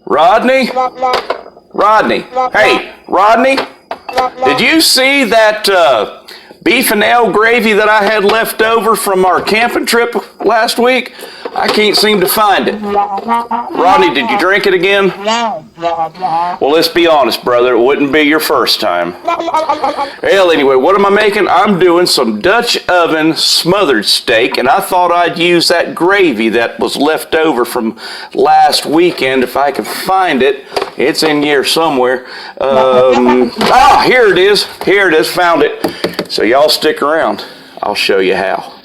Rodney? Rodney. Hey, Rodney? Did you see that beef and ale gravy that I had left over from our camping trip last week? I can't seem to find it. Rodney, did you drink it again? Well, let's be honest, brother. It wouldn't be your first time. Well, anyway, what am I making? I'm doing some Dutch oven smothered steak, and I thought I'd use that gravy that was left over from last weekend. If I can find it, it's in here somewhere. Here it is. Here it is. Found it. So y'all stick around. I'll show you how.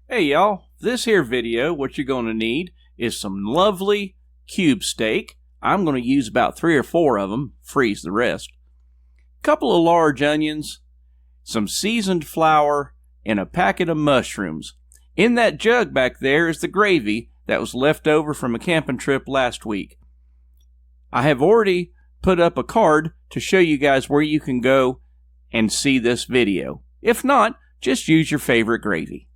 Hey y'all, this here video, what you're going to need is some lovely cube steak. I'm going to use about 3 or 4 of them, freeze the rest. A couple of large onions, some seasoned flour, and a packet of mushrooms. In that jug back there is the gravy that was left over from a camping trip last week. I have already put up a card to show you guys where you can go and see this video. If not, just use your favorite gravy.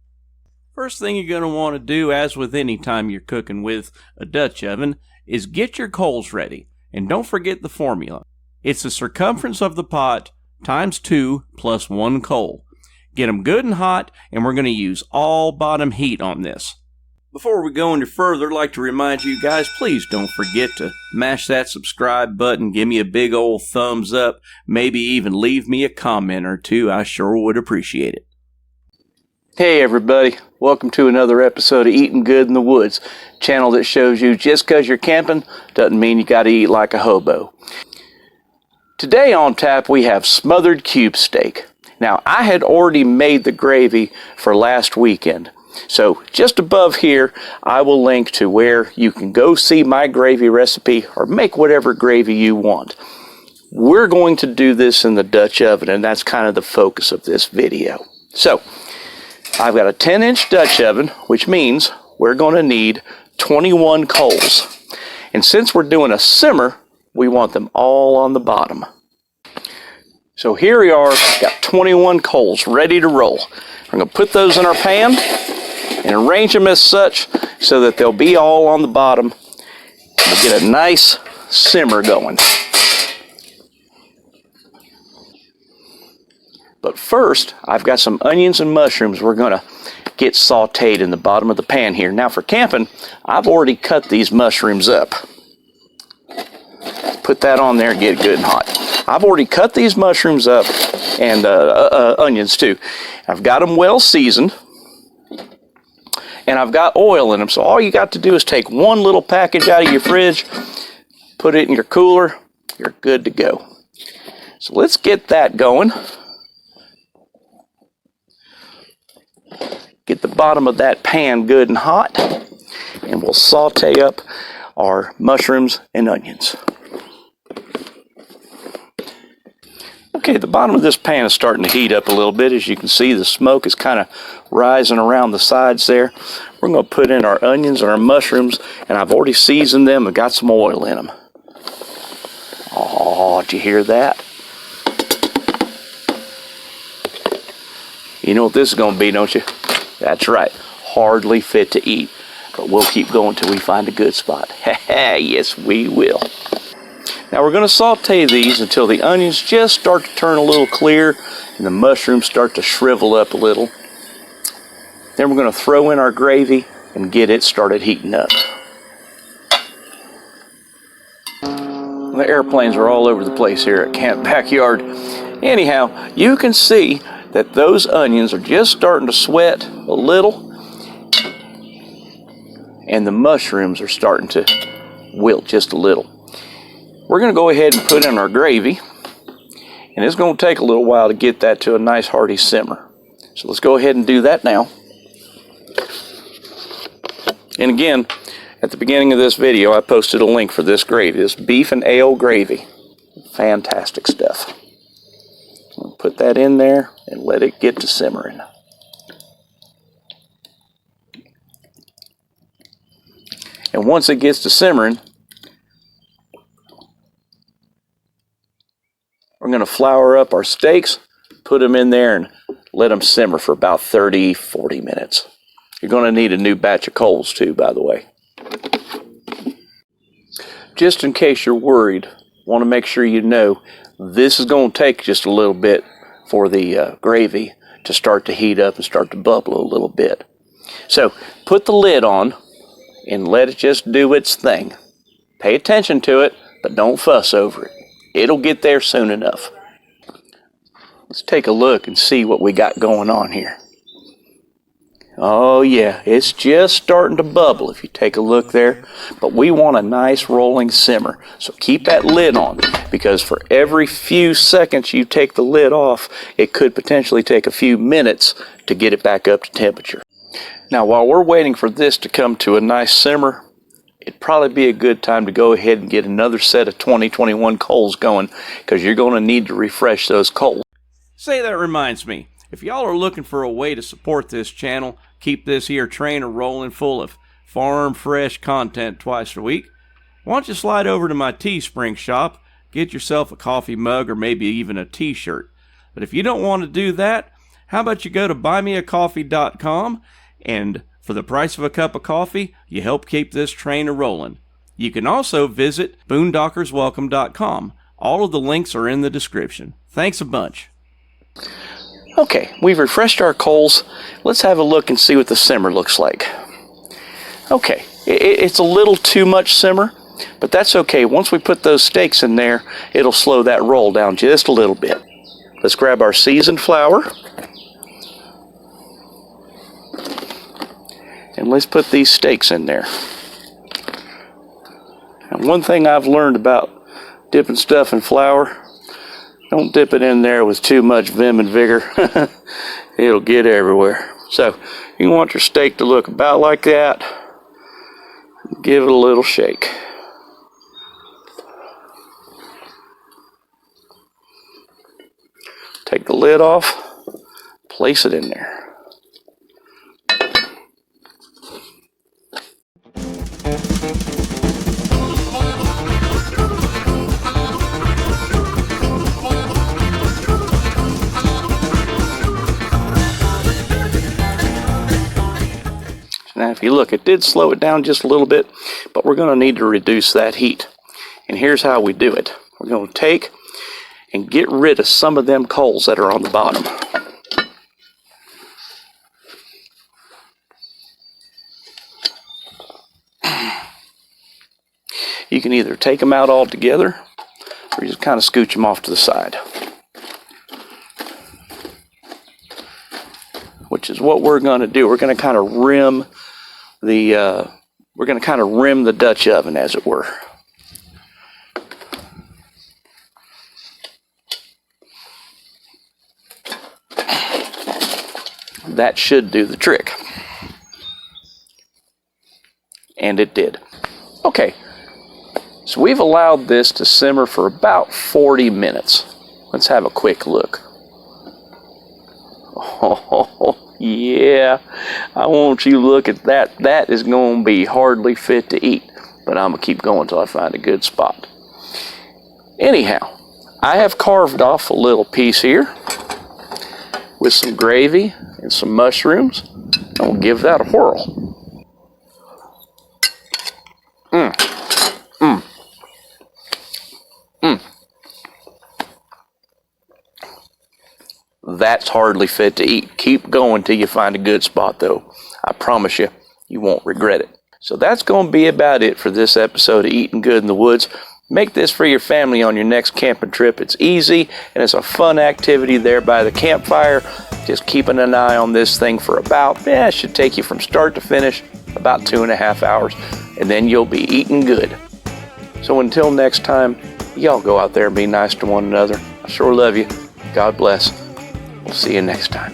First thing you're going to want to do, as with any time you're cooking with a Dutch oven, is get your coals ready. And don't forget the formula. It's the circumference of the pot times 2 plus 1 coal. Get them good and hot, and we're going to use all bottom heat on this. Before we go any further, I'd like to remind you guys, please don't forget to mash that subscribe button, give me a big old thumbs up, maybe even leave me a comment or two. I sure would appreciate it. Hey everybody, welcome to another episode of Eating Good in the Woods, channel that shows you just because you're camping doesn't mean you got to eat like a hobo. Today on tap we have smothered cube steak. Now I had already made the gravy for last weekend, so just above here I will link to where you can go see my gravy recipe or make whatever gravy you want. We're going to do this in the Dutch oven, and that's kind of the focus of this video. So I've got a 10-inch Dutch oven, which means we're going to need 21 coals. And since we're doing a simmer, we want them all on the bottom. So here we are, got 21 coals ready to roll. We're going to put those in our pan and arrange them as such so that they'll be all on the bottom. We'll get a nice simmer going. But first, I've got some onions and mushrooms we're going to get sauteed in the bottom of the pan here. Now for camping, I've already cut these mushrooms up. Put that on there and get it good and hot. I've already cut these mushrooms up, and onions too. I've got them well seasoned, and I've got oil in them. So all you got to do is take one little package out of your fridge, put it in your cooler, you're good to go. So let's get that going. Get the bottom of that pan good and hot, and we'll saute up our mushrooms and onions. Okay, the bottom of this pan is starting to heat up a little bit. As you can see, the smoke is kind of rising around the sides there. We're going to put in our onions and our mushrooms, and I've already seasoned them and got some oil in them. Oh, did you hear that? You know what this is going to be, don't you? That's right, hardly fit to eat. But we'll keep going till we find a good spot. Yes, we will. Now we're going to saute these until the onions just start to turn a little clear and the mushrooms start to shrivel up a little. Then we're going to throw in our gravy and get it started heating up. The airplanes are all over the place here at Camp Backyard. Anyhow, you can see that those onions are just starting to sweat a little, and the mushrooms are starting to wilt just a little. We're going to go ahead and put in our gravy, and it's going to take a little while to get that to a nice hearty simmer. So let's go ahead and do that now. And again, at the beginning of this video, I posted a link for this gravy, this beef and ale gravy. Fantastic stuff. I'll put that in there and let it get to simmering. And once it gets to simmering, we're going to flour up our steaks, put them in there, and let them simmer for about 30-40 minutes. You're going to need a new batch of coals too, by the way. Just in case you're worried, want to make sure you know this is going to take just a little bit for the gravy to start to heat up and start to bubble a little bit. So put the lid on and let it just do its thing. Pay attention to it, but don't fuss over it. It'll get there soon enough. Let's take a look and see what we got going on here. Oh yeah, it's just starting to bubble if you take a look there. But we want a nice rolling simmer. So keep that lid on, because for every few seconds you take the lid off, it could potentially take a few minutes to get it back up to temperature. Now while we're waiting for this to come to a nice simmer, it'd probably be a good time to go ahead and get another set of 2021 coals going, because you're going to need to refresh those coals. Say, that reminds me, if y'all are looking for a way to support this channel, keep this here trainer rolling full of farm fresh content twice a week, why don't you slide over to my Teespring shop, get yourself a coffee mug or maybe even a t-shirt. But if you don't want to do that, how about you go to buymeacoffee.com, and for the price of a cup of coffee, you help keep this trainer rolling. You can also visit boondockerswelcome.com. All of the links are in the description. Thanks a bunch. Okay, we've refreshed our coals. Let's have a look and see what the simmer looks like. Okay, it's a little too much simmer, but that's okay. Once we put those steaks in there, it'll slow that roll down just a little bit. Let's grab our seasoned flour. And let's put these steaks in there. And one thing I've learned about dipping stuff in flour, don't dip it in there with too much vim and vigor. It'll get everywhere. So you want your steak to look about like that. Give it a little shake. Take the lid off, place it in there. Now if you look, it did slow it down just a little bit, but we're going to need to reduce that heat. And here's how we do it. We're going to take and get rid of some of them coals that are on the bottom. You can either take them out altogether, or you just kind of scooch them off to the side. Which is what we're going to do. We're going to kind of rim the Dutch oven, as it were. That should do the trick. And it did. Okay, so we've allowed this to simmer for about 40 minutes. Let's have a quick look. Oh, yeah, I want you to look at that. That is going to be hardly fit to eat, but I'm going to keep going until I find a good spot. Anyhow, I have carved off a little piece here with some gravy and some mushrooms. I'll give that a whirl. That's hardly fit to eat. Keep going till you find a good spot, though. I promise you, you won't regret it. So that's going to be about it for this episode of Eating Good in the Woods. Make this for your family on your next camping trip. It's easy, and it's a fun activity there by the campfire. Just keeping an eye on this thing for about, it should take you from start to finish about 2.5 hours, and then you'll be eating good. So until next time, y'all go out there and be nice to one another. I sure love you. God bless. We'll see you next time.